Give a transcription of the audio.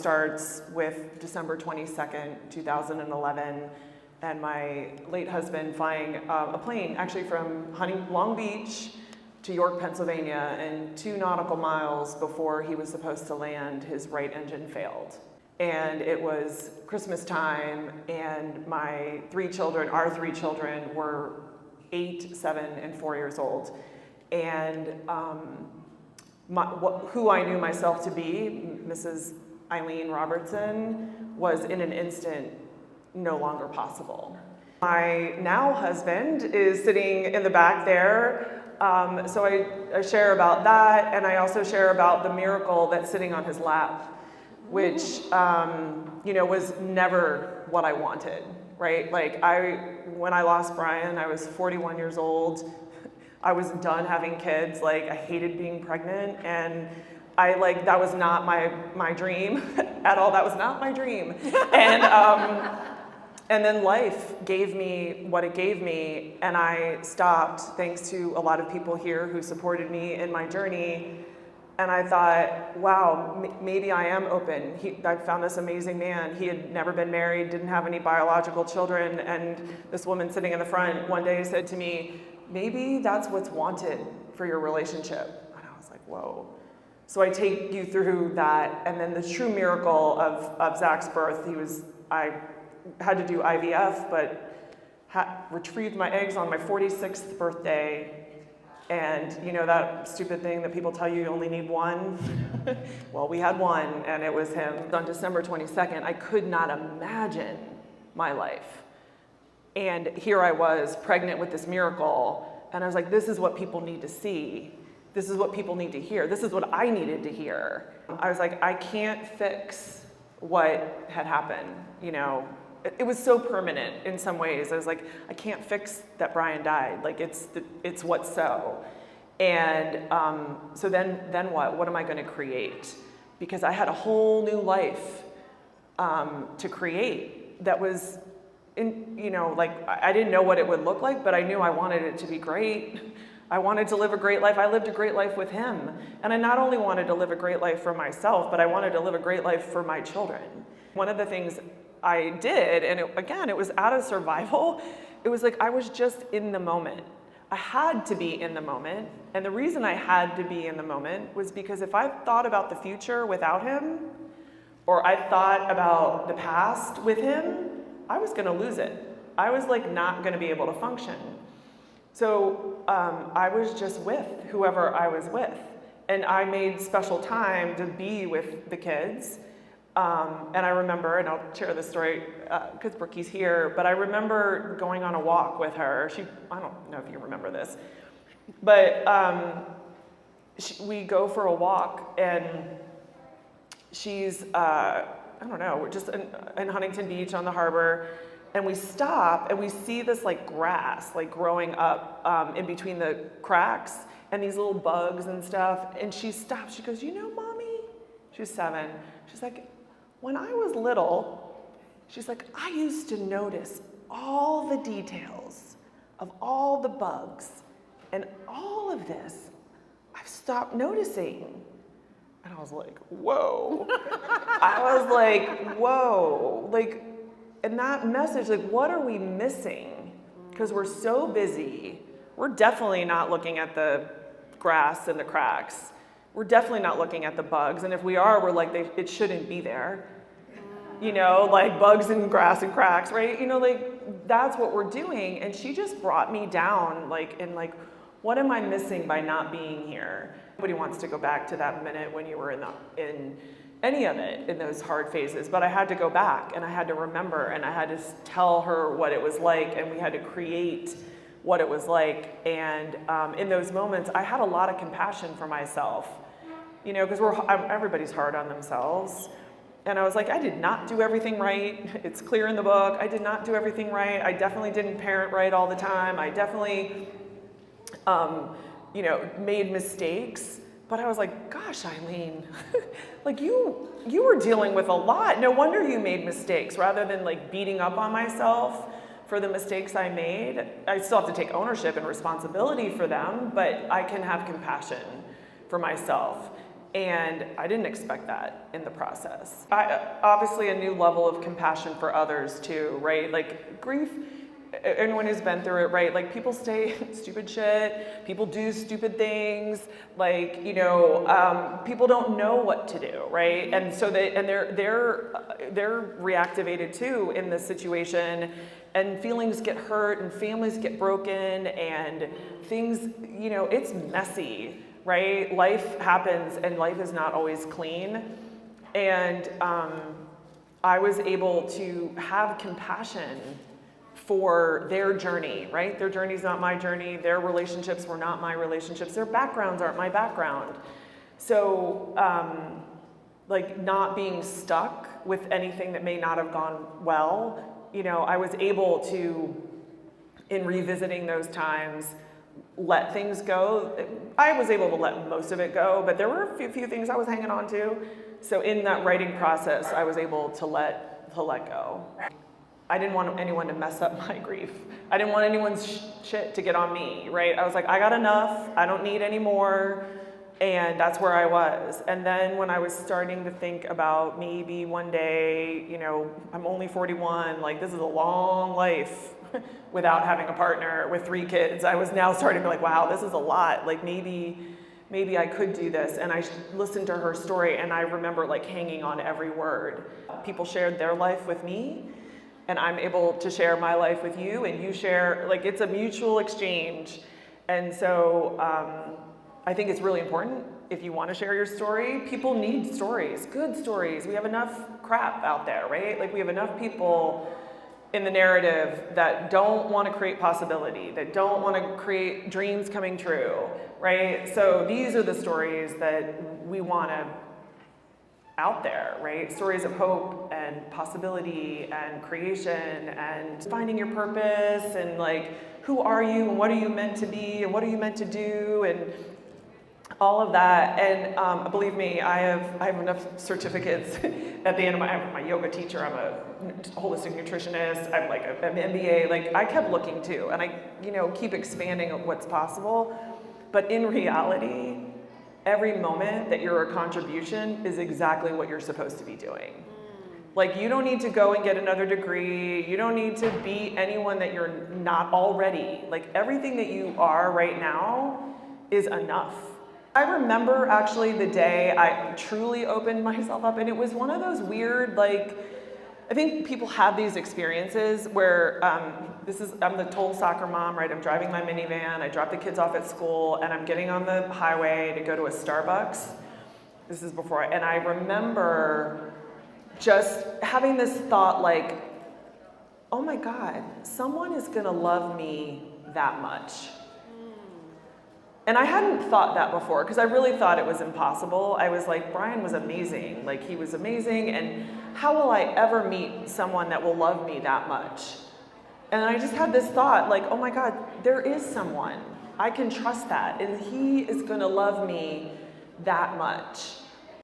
starts with December 22nd, 2011, and my late husband flying a plane actually from Long Beach to York, Pennsylvania, and 2 nautical miles before he was supposed to land, his right engine failed. And it was Christmas time, and our 3 children were 8, 7, and 4 years old. And who I knew myself to be, Mrs. Eileen Robertson, was in an instant no longer possible. My now husband is sitting in the back there, so I share about that, and I also share about the miracle that's sitting on his lap, which was never what I wanted, right? Like when I lost Brian, I was 41 years old. I was done having kids. Like, I hated being pregnant, and that was not my dream at all. That was not my dream. And then life gave me what it gave me, and I stopped, thanks to a lot of people here who supported me in my journey. And I thought, wow, maybe I am open. I found this amazing man. He had never been married, didn't have any biological children, and this woman sitting in the front one day said to me, maybe that's what's wanted for your relationship. And I was like, whoa. So I take you through that, and then the true miracle of Zach's birth. I had to do IVF, but retrieved my eggs on my 46th birthday. And that stupid thing that people tell you only need one? Well, we had one, and it was him. On December 22nd, I could not imagine my life. And here I was, pregnant with this miracle, and I was like, this is what people need to see. This is what people need to hear. This is what I needed to hear. I was like, I can't fix what had happened, It was so permanent in some ways. I was like, I can't fix that Brian died. Like, it's what's so. And so then what? What am I going to create? Because I had a whole new life to create that was, I didn't know what it would look like, but I knew I wanted it to be great. I wanted to live a great life. I lived a great life with him. And I not only wanted to live a great life for myself, but I wanted to live a great life for my children. One of the things I did, and it was out of survival. It was like I was just in the moment. I had to be in the moment. And the reason I had to be in the moment was because if I thought about the future without him, or I thought about the past with him, I was going to lose it. I was not going to be able to function. So I was just with whoever I was with. And I made special time to be with the kids. And I remember, and I'll share this story because Brookie's here, but I remember going on a walk with her. I don't know if you remember this, but we go for a walk, and she's, we're just in Huntington Beach on the harbor, and we stop, and we see this grass growing up in between the cracks, and these little bugs and stuff, and she stops, she goes, Mommy, she's 7, she's like, when I was little, she's like, I used to notice all the details of all the bugs, and all of this, I've stopped noticing. And I was like, whoa. I was like, whoa. And that message, what are we missing? Because we're so busy. We're definitely not looking at the grass and the cracks. We're definitely not looking at the bugs. And if we are, we're like, it shouldn't be there. Bugs and grass and cracks, right? That's what we're doing. And she just brought me down, what am I missing by not being here? Nobody wants to go back to that minute when you were in any of it, in those hard phases. But I had to go back, and I had to remember, and I had to tell her what it was like, and we had to create what it was like. And in those moments, I had a lot of compassion for myself, because everybody's hard on themselves. And I was like, I did not do everything right. It's clear in the book. I did not do everything right. I definitely didn't parent right all the time. I definitely, made mistakes. But I was like, gosh, Eileen, you were dealing with a lot. No wonder you made mistakes. Rather than beating up on myself for the mistakes I made, I still have to take ownership and responsibility for them, but I can have compassion for myself. And I didn't expect that in the process. Obviously a new level of compassion for others too, right? Like grief, anyone who's been through it, right? Like people say stupid shit, people do stupid things, like, you know, people don't know what to do, right? And so they're reactivated too in this situation, and feelings get hurt and families get broken and things, you know, it's messy, right? Life happens and life is not always clean. And I was able to have compassion for their journey, right? Their journey's not my journey. Their relationships were not my relationships. Their backgrounds aren't my background. So, like not being stuck with anything that may not have gone well, you know, I was able to, in revisiting those times, let things go. I was able to let most of it go, but there were a few things I was hanging on to. So in that writing process, I was able to let go. I didn't want anyone to mess up my grief. I didn't want anyone's shit to get on me, right? I was like, I got enough, I don't need any more, and that's where I was. And then when I was starting to think about maybe one day, you know, I'm only 41, like this is a long life without having a partner with 3 kids. I was now starting to be like, wow, this is a lot. Like maybe I could do this. And I listened to her story and I remember like hanging on every word. People shared their life with me and I'm able to share my life with you and you share, like it's a mutual exchange. And so I think it's really important if you want to share your story. People need stories, good stories. We have enough crap out there, right? Like we have enough people in the narrative that don't want to create possibility, that don't want to create dreams coming true, right? So these are the stories that we want to out there, right? Stories of hope and possibility and creation and finding your purpose and like, who are you and what are you meant to be and what are you meant to do and all of that. And believe me, I have enough certificates at the end of I'm a yoga teacher, I'm a holistic nutritionist, I'm like an MBA, like I kept looking too. And I, you know, keep expanding what's possible. But in reality, every moment that you're a contribution is exactly what you're supposed to be doing. Like you don't need to go and get another degree. You don't need to be anyone that you're not already. Like everything that you are right now is enough. I remember actually the day I truly opened myself up and it was one of those weird, like, I think people have these experiences where I'm the total soccer mom, right? I'm driving my minivan, I drop the kids off at school and I'm getting on the highway to go to a Starbucks. This is before, and I remember just having this thought like, oh my God, someone is gonna love me that much. And I hadn't thought that before because I really thought it was impossible. I was like, Brian was amazing. Like he was amazing. And how will I ever meet someone that will love me that much? And I just had this thought like, oh my God, there is someone. I can trust that. And he is going to love me that much.